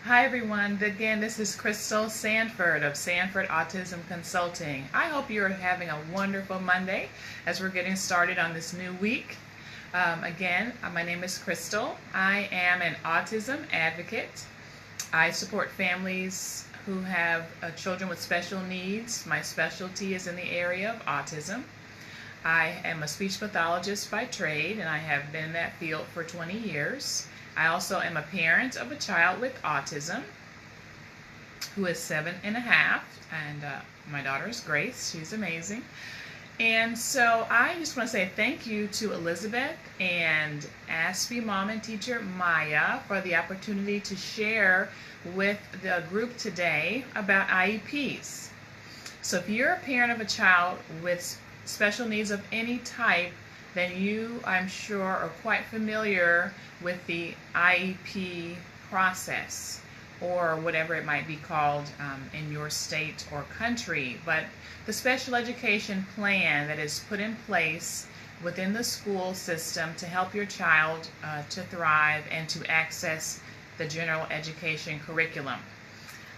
Hi everyone, again this is Crystal Sanford of Sanford Autism Consulting. I hope you're having a wonderful Monday as we're getting started on this new week. My name is Crystal. I am an autism advocate. I support families who have children with special needs. My specialty is in the area of autism. I am a speech pathologist by trade, and I have been in that field for 20 years. I also am a parent of a child with autism who is 7.5, and my daughter is Grace. She's amazing. And so I just want to say thank you to Elizabeth and Aspie mom and teacher Maya for the opportunity to share with the group today about IEPs. So if you're a parent of a child with special needs of any type, then you, I'm sure, are quite familiar with the IEP process, or whatever it might be called in your state or country. But the special education plan that is put in place within the school system to help your child to thrive and to access the general education curriculum.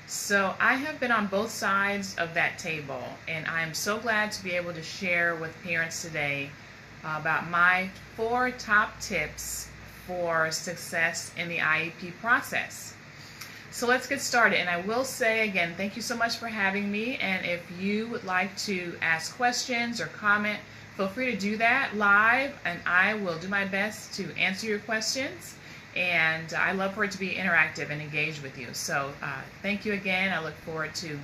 So I have been on both sides of that table, and I am so glad to be able to share with parents today about my 4 top tips for success in the IEP process. So let's get started. And I will say again, thank you so much for having me. And if you would like to ask questions or comment, feel free to do that live, and I will do my best to answer your questions. And I love for it to be interactive and engaged with you. So thank you again. I look forward to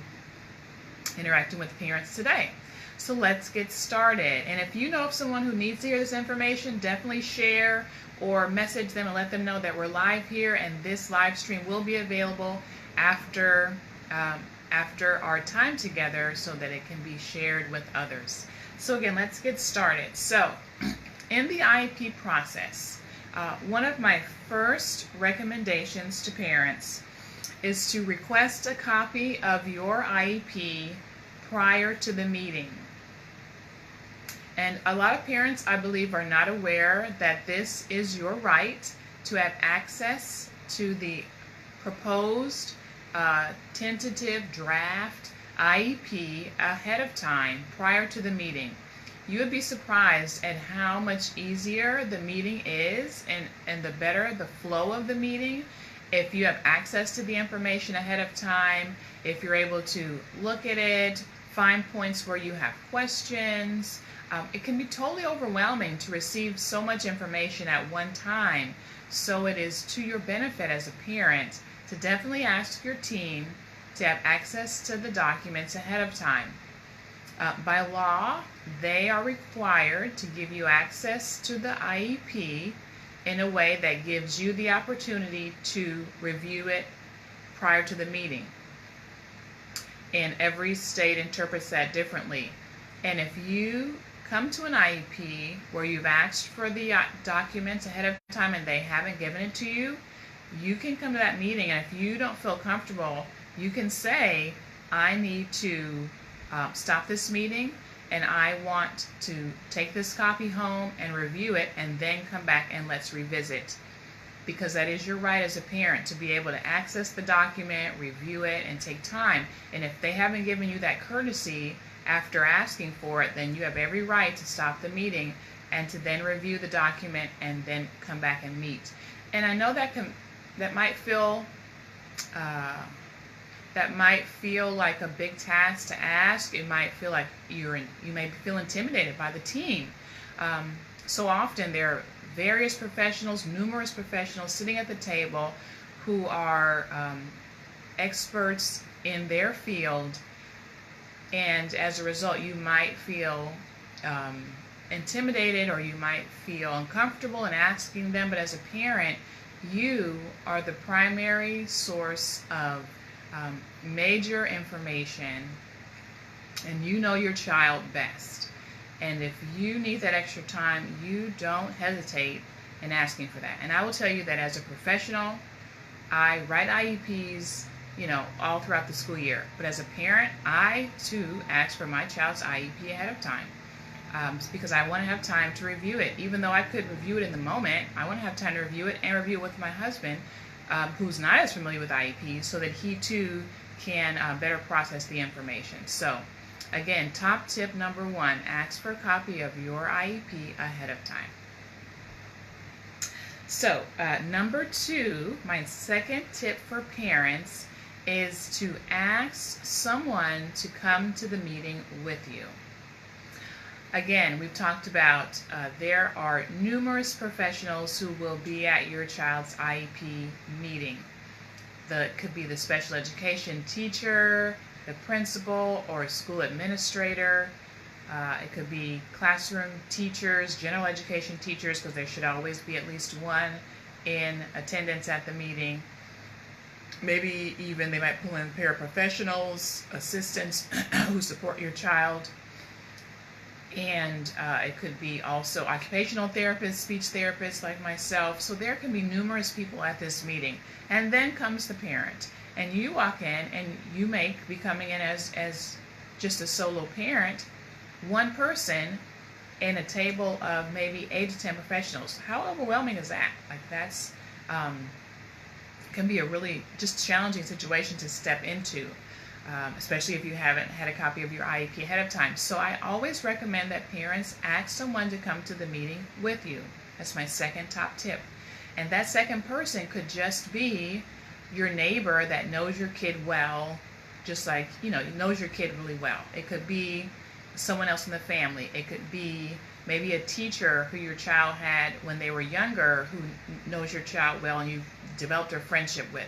interacting with parents today. So let's get started. And if you know of someone who needs to hear this information, definitely share or message them and let them know that we're live here, and this live stream will be available after our time together so that it can be shared with others. So again, let's get started. So in the IEP process, one of my first recommendations to parents is to request a copy of your IEP prior to the meeting. And a lot of parents, I believe, are not aware that this is your right to have access to the proposed tentative draft IEP ahead of time prior to the meeting. You would be surprised at how much easier the meeting is and the better the flow of the meeting if you have access to the information ahead of time, if you're able to look at it, find points where you have questions. It can be totally overwhelming to receive so much information at one time, so it is to your benefit as a parent to definitely ask your team to have access to the documents ahead of time. By law, they are required to give you access to the IEP in a way that gives you the opportunity to review it prior to the meeting. And every state interprets that differently. And if you come to an IEP where you've asked for the documents ahead of time and they haven't given it to you, you can come to that meeting, and if you don't feel comfortable, you can say, I need to stop this meeting and I want to take this copy home and review it and then come back and let's revisit. Because that is your right as a parent to be able to access the document, review it, and take time. And if they haven't given you that courtesy after asking for it, then you have every right to stop the meeting and to then review the document and then come back and meet. And I know that might feel like a big task to ask. It might feel like you may feel intimidated by the team. So often there are numerous professionals sitting at the table who are experts in their field, and as a result you might feel intimidated, or you might feel uncomfortable in asking them. But as a parent, you are the primary source of major information, and you know your child best. And if you need that extra time, you don't hesitate in asking for that. And I will tell you that as a professional, I write IEPs, all throughout the school year. But as a parent, I too ask for my child's IEP ahead of time. Because I want to have time to review it. Even though I could review it in the moment, I want to have time to review it and review it with my husband who's not as familiar with IEPs, so that he too can better process the information. So again, top tip number 1, ask for a copy of your IEP ahead of time. So number 2, my second tip for parents is to ask someone to come to the meeting with you. Again, we've talked about there are numerous professionals who will be at your child's IEP meeting. It could be the special education teacher, the principal, or a school administrator. It could be classroom teachers, general education teachers, because there should always be at least one in attendance at the meeting. Maybe even they might pull in paraprofessionals, assistants who support your child. And it could be also occupational therapists, speech therapists like myself. So there can be numerous people at this meeting. And then comes the parent. And you walk in and you may be coming in as just a solo parent, one person in a table of maybe 8 to 10 professionals. How overwhelming is that? Like that's can be a really just challenging situation to step into. Especially if you haven't had a copy of your IEP ahead of time. So I always recommend that parents ask someone to come to the meeting with you. That's my second top tip. And that second person could just be your neighbor that knows your kid well, just like, knows your kid really well. It could be someone else in the family. It could be maybe a teacher who your child had when they were younger who knows your child well and you've developed a friendship with.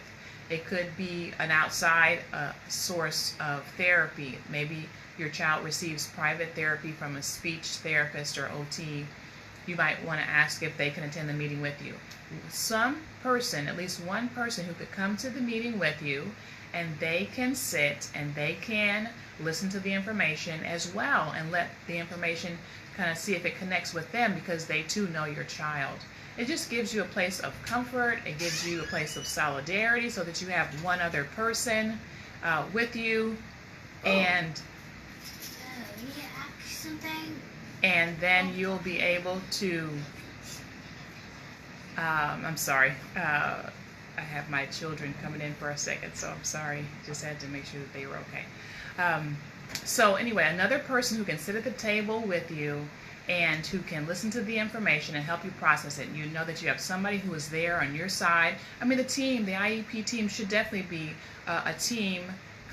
It could be an outside source of therapy. Maybe your child receives private therapy from a speech therapist or OT. You might want to ask if they can attend the meeting with you. Some person, at least one person who could come to the meeting with you, and they can sit and they can listen to the information as well and let the information kind of see if it connects with them, because they too know your child. It just gives you a place of comfort. It gives you a place of solidarity so that you have one other person with you. And and then you'll be able to, I'm sorry, I have my children coming in for a second, so I'm sorry. Just had to make sure that they were okay. So anyway, another person who can sit at the table with you and who can listen to the information and help you process it. You know that you have somebody who is there on your side. I mean, the IEP team should definitely be a team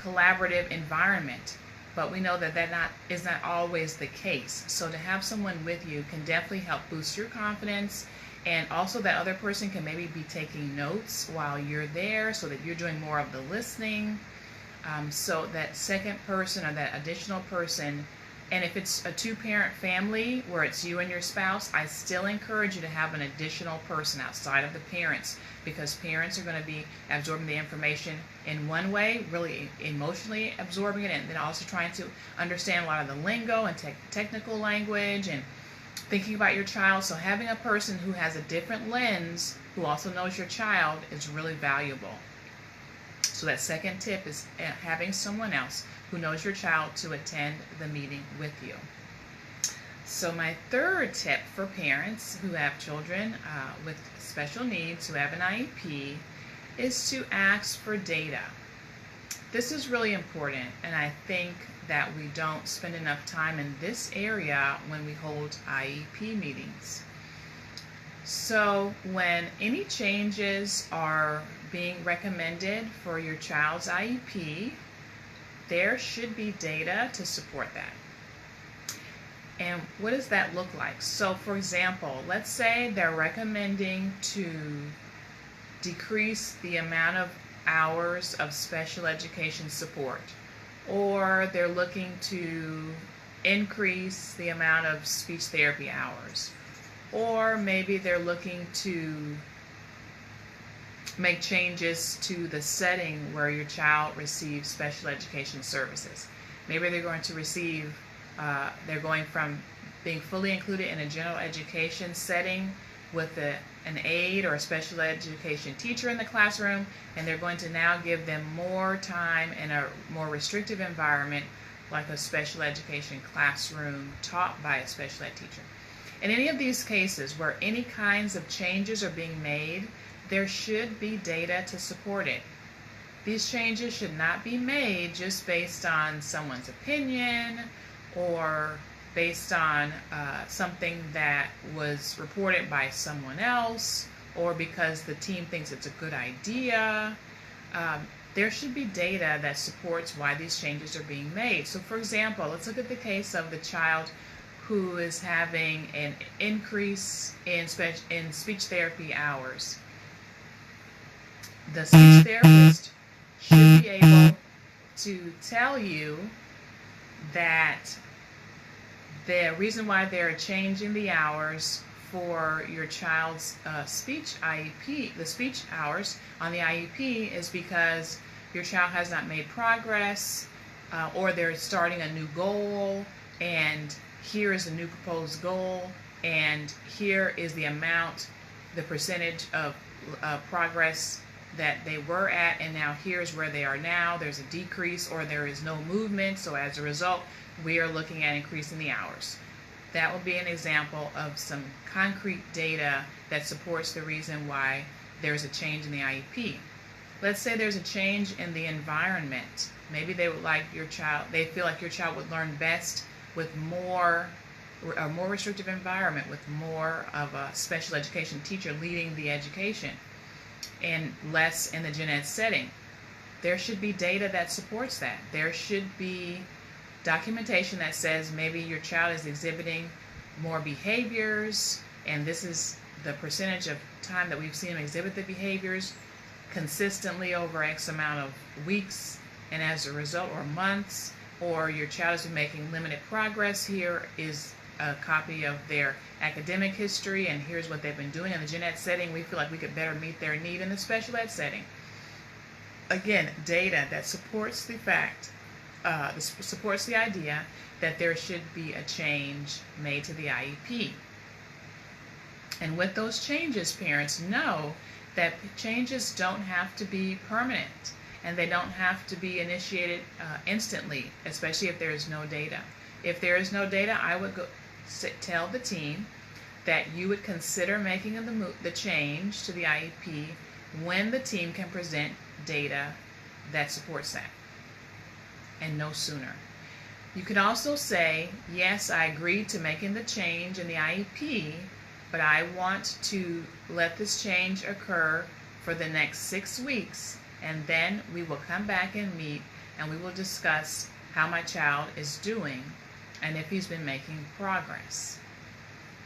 collaborative environment, but we know that is not always the case. So to have someone with you can definitely help boost your confidence, and also that other person can maybe be taking notes while you're there so that you're doing more of the listening. So that second person or that additional person. And if it's a 2-parent family where it's you and your spouse, I still encourage you to have an additional person outside of the parents, because parents are going to be absorbing the information in one way, really emotionally absorbing it, and then also trying to understand a lot of the lingo and technical language and thinking about your child. So having a person who has a different lens, who also knows your child, is really valuable. So that second tip is having someone else who knows your child to attend the meeting with you. So my third tip for parents who have children with special needs, who have an IEP, is to ask for data. This is really important, and I think that we don't spend enough time in this area when we hold IEP meetings. So when any changes are being recommended for your child's IEP, there should be data to support that. And what does that look like? So for example, let's say they're recommending to decrease the amount of hours of special education support, or they're looking to increase the amount of speech therapy hours, or maybe they're looking to make changes to the setting where your child receives special education services. Maybe they're going to receive, they're going from being fully included in a general education setting with an aide or a special education teacher in the classroom, and they're going to now give them more time in a more restrictive environment like a special education classroom taught by a special ed teacher. In any of these cases where any kinds of changes are being made, there should be data to support it. These changes should not be made just based on someone's opinion or based on something that was reported by someone else or because the team thinks it's a good idea. There should be data that supports why these changes are being made. So for example, let's look at the case of the child who is having an increase in speech therapy hours. The speech therapist should be able to tell you that the reason why they're changing the hours for your child's speech IEP, the speech hours on the IEP, is because your child has not made progress or they're starting a new goal, and here is a new proposed goal, and here is the amount, the percentage of progress that they were at, and now here's where they are now. There's a decrease or there is no movement, so as a result we are looking at increasing the hours. That will be an example of some concrete data that supports the reason why there's a change in the IEP. Let's say there's a change in the environment. Maybe they would like your child, they feel like your child would learn best with a more restrictive environment, with more of a special education teacher leading the education and less in the gen ed setting. There should be data that supports that. There should be documentation that says maybe your child is exhibiting more behaviors, and this is the percentage of time that we've seen them exhibit the behaviors consistently over X amount of weeks, and as a result, or months, or your child has been making limited progress. Here is a copy of their academic history, and here's what they've been doing in the gen ed setting. We feel like we could better meet their need in the special ed setting. Again, data that supports the fact, supports the idea that there should be a change made to the IEP. And with those changes, parents know that changes don't have to be permanent, and they don't have to be initiated instantly, especially if there is no data. If there is no data, I would tell the team that you would consider making the change to the IEP when the team can present data that supports that, and no sooner. You could also say, yes, I agree to making the change in the IEP, but I want to let this change occur for the next 6 weeks, and then we will come back and meet and we will discuss how my child is doing and if he's been making progress.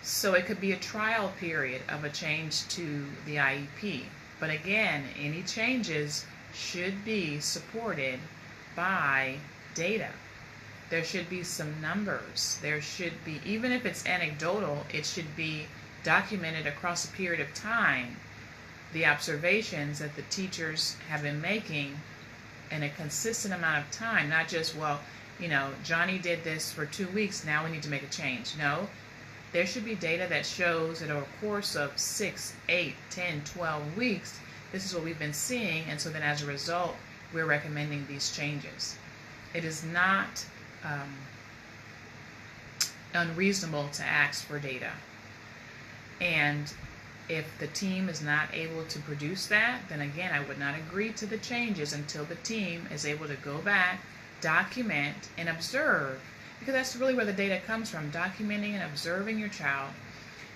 So it could be a trial period of a change to the IEP. But again, any changes should be supported by data. There should be some numbers. There should be, even if it's anecdotal, it should be documented across a period of time, the observations that the teachers have been making in a consistent amount of time, not just, well, you know, Johnny did this for 2 weeks, now we need to make a change. No, there should be data that shows that over a course of 6, 8, 10, 12 weeks, this is what we've been seeing, and so then as a result, we're recommending these changes. It is not unreasonable to ask for data. And if the team is not able to produce that, then again, I would not agree to the changes until the team is able to go back, document, and observe. Because that's really where the data comes from, documenting and observing your child.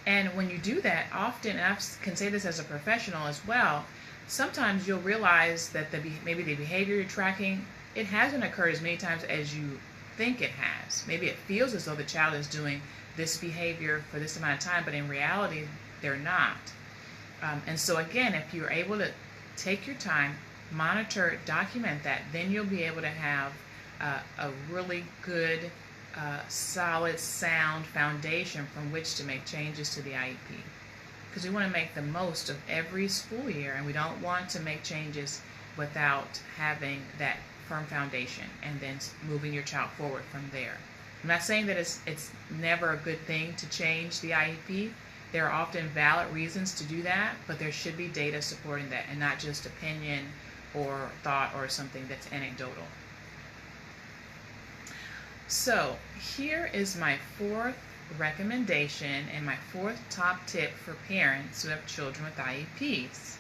And when you do that, often, and I can say this as a professional as well, sometimes you'll realize that maybe the behavior you're tracking, it hasn't occurred as many times as you think it has. Maybe it feels as though the child is doing this behavior for this amount of time, but in reality, they're not. And so again, if you're able to take your time, monitor, document that, then you'll be able to have a really good, solid, sound foundation from which to make changes to the IEP. Because we want to make the most of every school year, and we don't want to make changes without having that firm foundation and then moving your child forward from there. I'm not saying that it's never a good thing to change the IEP. There are often valid reasons to do that, but there should be data supporting that and not just opinion or thought or something that's anecdotal. So here is my fourth recommendation and my fourth top tip for parents who have children with IEPs.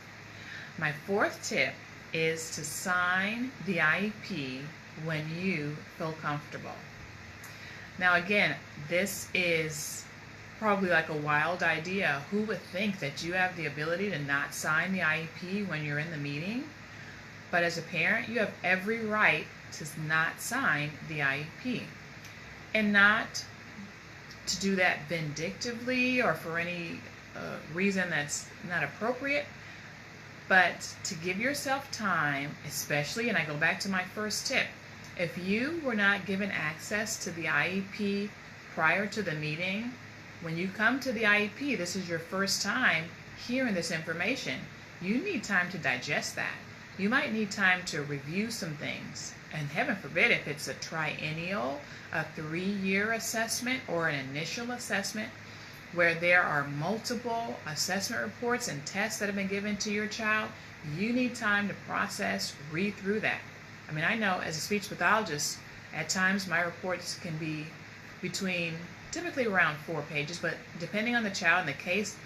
My fourth tip is to sign the IEP when you feel comfortable. Now again, this is probably like a wild idea. Who would think that you have the ability to not sign the IEP when you're in the meeting? But as a parent, you have every right to not sign the IEP. And not to do that vindictively or for any reason that's not appropriate, but to give yourself time, especially, and I go back to my first tip, if you were not given access to the IEP prior to the meeting, when you come to the IEP, this is your first time hearing this information, you need time to digest that. You might need time to review some things. And heaven forbid if it's a triennial, a 3-year assessment, or an initial assessment where there are multiple assessment reports and tests that have been given to your child, you need time to process, read through that. I mean, I know as a speech pathologist, at times my reports can be between typically around 4 pages, but depending on the child and the case,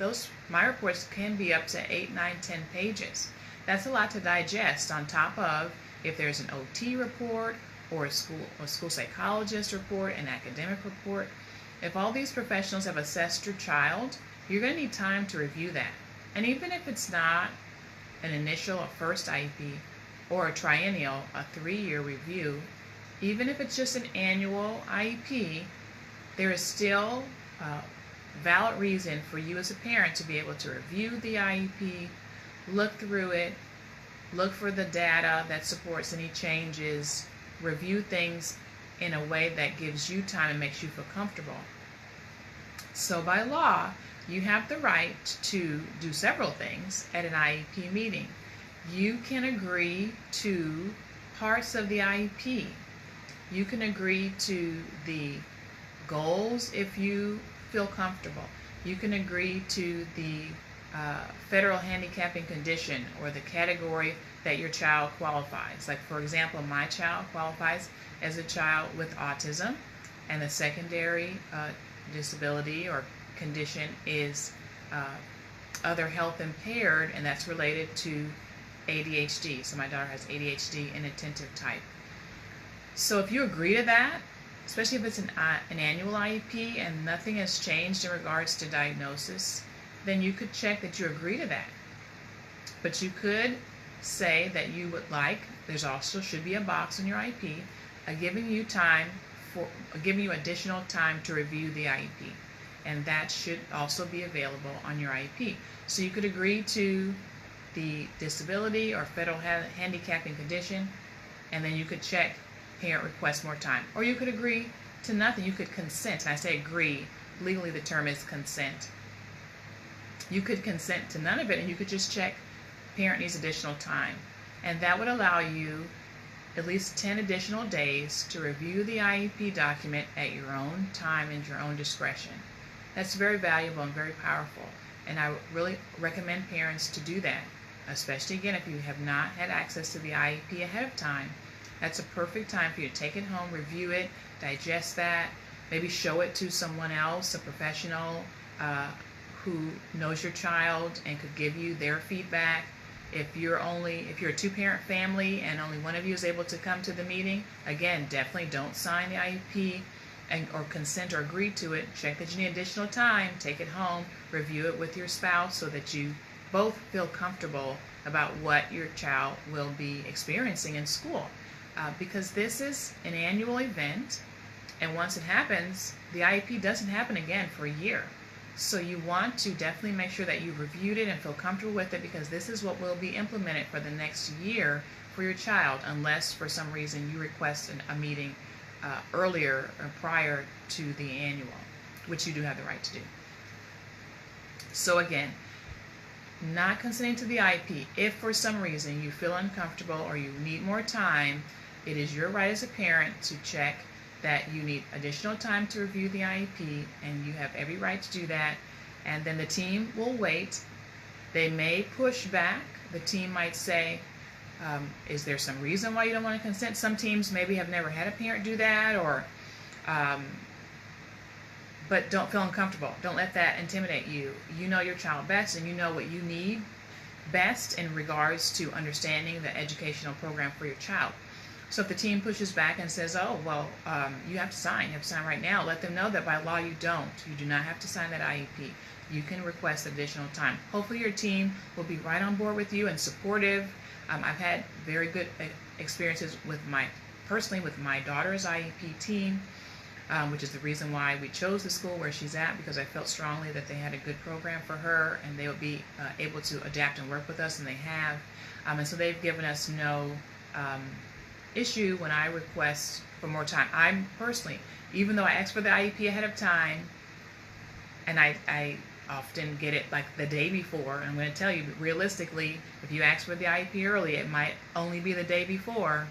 my reports can be up to 8, 9, 10 pages. That's a lot to digest on top of if there's an OT report or a school psychologist report, an academic report. If all these professionals have assessed your child, you're going to need time to review that. And even if it's not an initial or first IEP or a triennial, a 3-year review, even if it's just an annual IEP, there is still a valid reason for you as a parent to be able to review the IEP, look through it, look for the data that supports any changes, review things in a way that gives you time and makes you feel comfortable. So by law, you have the right to do several things at an IEP meeting. You can agree to parts of the IEP. You can agree to the goals if you feel comfortable. You can agree to the federal handicapping condition or the category that your child qualifies. Like for example, my child qualifies as a child with autism, and the secondary disability or condition is other health impaired, and that's related to ADHD. So my daughter has ADHD inattentive type. So if you agree to that, especially if it's an annual IEP and nothing has changed in regards to diagnosis, then you could check that you agree to that. But you could say that you would like, there's also should be a box on your IEP, giving you additional time to review the IEP. And that should also be available on your IEP. So you could agree to the disability or federal handicapping condition, and then you could check parent requests more time. Or you could agree to nothing. You could consent. And I say agree. Legally the term is consent. You could consent to none of it, and you could just check parent needs additional time. And that would allow you at least 10 additional days to review the IEP document at your own time and your own discretion. That's very valuable and very powerful. And I really recommend parents to do that, especially again if you have not had access to the IEP ahead of time. That's a perfect time for you to take it home, review it, digest that, maybe show it to someone else, a professional who knows your child and could give you their feedback. If you're a 2-parent family and only one of you is able to come to the meeting, again, definitely don't sign the IEP or consent or agree to it. Check that you need additional time, take it home, review it with your spouse so that you both feel comfortable about what your child will be experiencing in school. Because this is an annual event, and once it happens, the IEP doesn't happen again for a year. So you want to definitely make sure that you've reviewed it and feel comfortable with it, because this is what will be implemented for the next year for your child, unless for some reason you request a meeting earlier or prior to the annual, which you do have the right to do. So again, not consenting to the IEP. If for some reason you feel uncomfortable or you need more time, it is your right as a parent to check that you need additional time to review the IEP, and you have every right to do that. And then the team will wait. They may push back. The team might say, is there some reason why you don't want to consent? Some teams maybe have never had a parent do that, or but don't feel uncomfortable. Don't let that intimidate you. You know your child best and you know what you need. best in regards to understanding the educational program for your child. So if the team pushes back and says, oh, well, you have to sign right now, let them know that by law you don't. You do not have to sign that IEP. You can request additional time. Hopefully your team will be right on board with you and supportive. I've had very good experiences personally with my daughter's IEP team, which is the reason why we chose the school where she's at, because I felt strongly that they had a good program for her and they would be able to adapt and work with us, and they have. And so they've given us no issue when I request for more time. I'm personally, even though I ask for the IEP ahead of time, and I often get it like the day before, and I'm going to tell you, realistically, if you ask for the IEP early, it might only be the day before,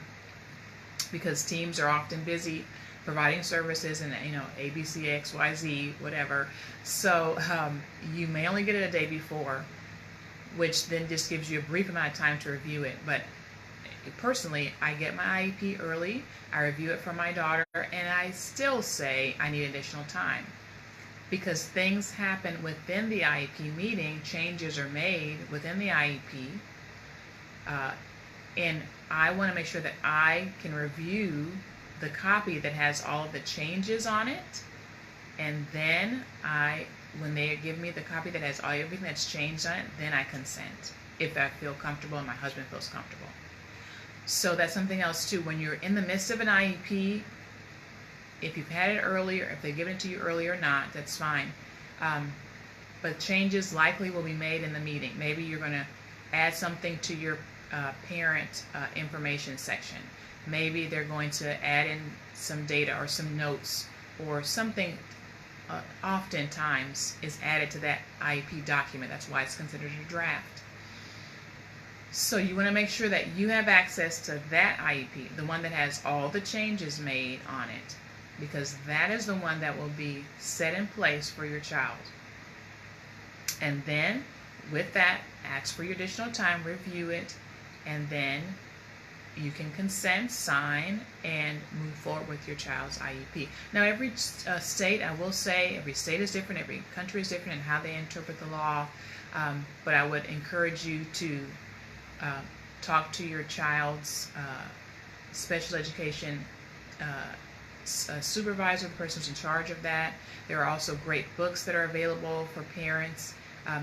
because teams are often busy providing services and, you know, ABC, XYZ, whatever. So you may only get it a day before, which then just gives you a brief amount of time to review it. But personally, I get my IEP early, I review it for my daughter, and I still say I need additional time, because things happen within the IEP meeting, changes are made within the IEP, and I want to make sure that I can review the copy that has all of the changes on it, and then when they give me the copy that has everything that's changed on it, then I consent, if I feel comfortable and my husband feels comfortable. So that's something else too. When you're in the midst of an IEP, if you've had it earlier, if they've given it to you early or not, that's fine. But changes likely will be made in the meeting. Maybe you're going to add something to your parent information section. Maybe they're going to add in some data or some notes or something. Oftentimes is added to that IEP document. That's why it's considered a draft. So you want to make sure that you have access to that IEP, the one that has all the changes made on it, because that is the one that will be set in place for your child. And then with that, ask for your additional time, review it, and then you can consent, sign, and move forward with your child's IEP. Now every state, I will say, every state is different, every country is different in how they interpret the law, but I would encourage you to talk to your child's special education supervisor, the person who's in charge of that. There are also great books that are available for parents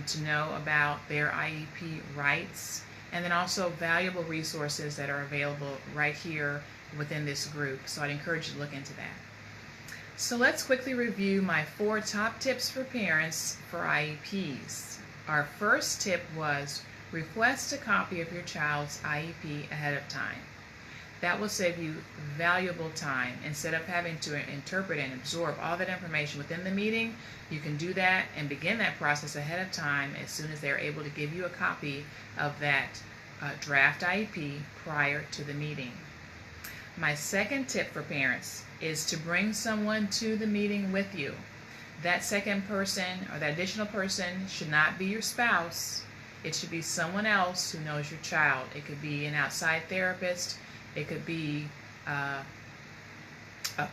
to know about their IEP rights, and then also valuable resources that are available right here within this group. So I'd encourage you to look into that. So let's quickly review my 4 top tips for parents for IEPs. Our first tip was request a copy of your child's IEP ahead of time. That will save you valuable time. Instead of having to interpret and absorb all that information within the meeting, you can do that and begin that process ahead of time as soon as they're able to give you a copy of that draft IEP prior to the meeting. My second tip for parents is to bring someone to the meeting with you. That second person or that additional person should not be your spouse. It should be someone else who knows your child. It could be an outside therapist. It could be a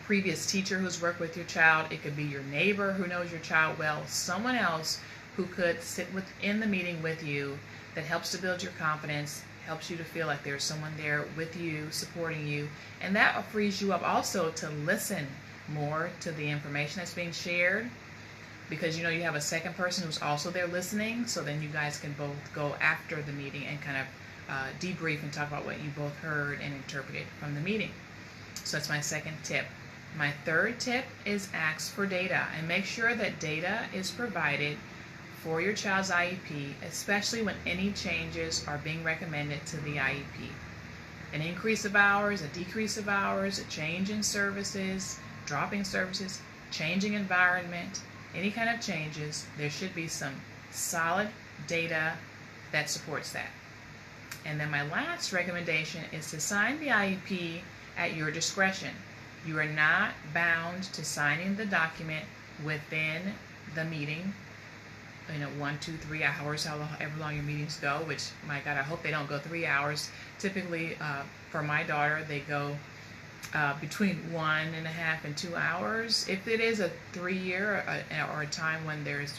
previous teacher who's worked with your child. It could be your neighbor who knows your child well. Someone else who could sit within the meeting with you, that helps to build your confidence, helps you to feel like there's someone there with you, supporting you. And that frees you up also to listen more to the information that's being shared, because you know you have a second person who's also there listening, so then you guys can both go after the meeting and kind of debrief and talk about what you both heard and interpreted from the meeting. So that's my second tip. My third tip is ask for data, and make sure that data is provided for your child's IEP, especially when any changes are being recommended to the IEP. An increase of hours, a decrease of hours, a change in services, dropping services, changing environment, any kind of changes, there should be some solid data that supports that. And then my last recommendation is to sign the IEP at your discretion. You are not bound to signing the document within the meeting, 1, 2, 3 hours, however long your meetings go, which, my God, I hope they don't go 3 hours. Typically, for my daughter, they go between 1.5 and 2 hours. If it is a 3-year or a time when there's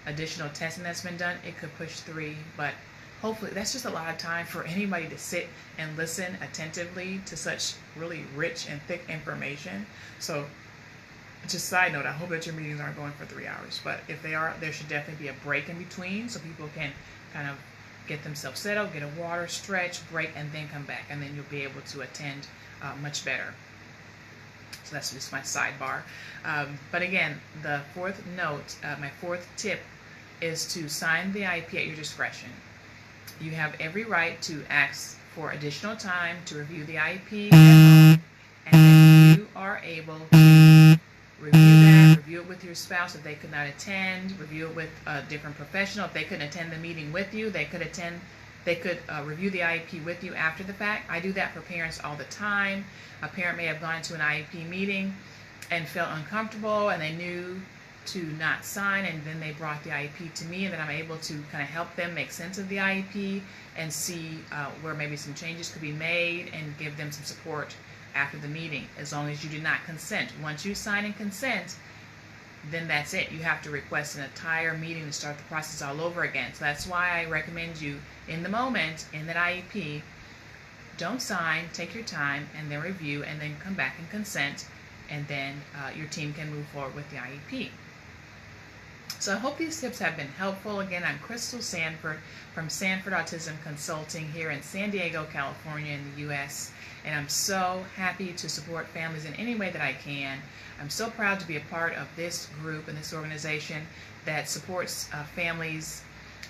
additional testing that's been done, it could push 3, but hopefully that's just a lot of time for anybody to sit and listen attentively to such really rich and thick information. So just side note, I hope that your meetings aren't going for 3 hours, but if they are, there should definitely be a break in between so people can kind of get themselves settled, get a water, stretch, break, and then come back, and then you'll be able to attend much better. So that's just my sidebar. But again, the fourth note, my fourth tip is to sign the IEP at your discretion. You have every right to ask for additional time to review the IEP at home, and then you are able to review it with your spouse if they could not attend, review it with a different professional. If they couldn't attend the meeting with you, they could review the IEP with you after the fact. I do that for parents all the time. A parent may have gone to an IEP meeting and felt uncomfortable, and they knew to not sign, and then they brought the IEP to me, and then I'm able to kind of help them make sense of the IEP and see where maybe some changes could be made and give them some support after the meeting, as long as you do not consent. Once you sign and consent, then that's it. You have to request an entire meeting to start the process all over again. So that's why I recommend you, in the moment, in that IEP, don't sign, take your time, and then review, and then come back and consent, and then your team can move forward with the IEP. So I hope these tips have been helpful. Again, I'm Crystal Sanford from Sanford Autism Consulting here in San Diego, California in the U.S. And I'm so happy to support families in any way that I can. I'm so proud to be a part of this group and this organization that supports families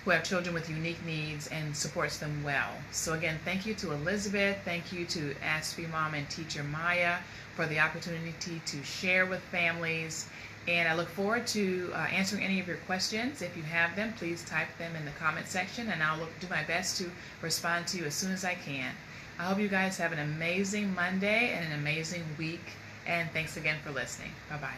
who have children with unique needs and supports them well. So again, thank you to Elizabeth, thank you to Aspie Mom and teacher Maya for the opportunity to share with families. And I look forward to answering any of your questions. If you have them, please type them in the comment section, and I'll do my best to respond to you as soon as I can. I hope you guys have an amazing Monday and an amazing week, and thanks again for listening. Bye-bye.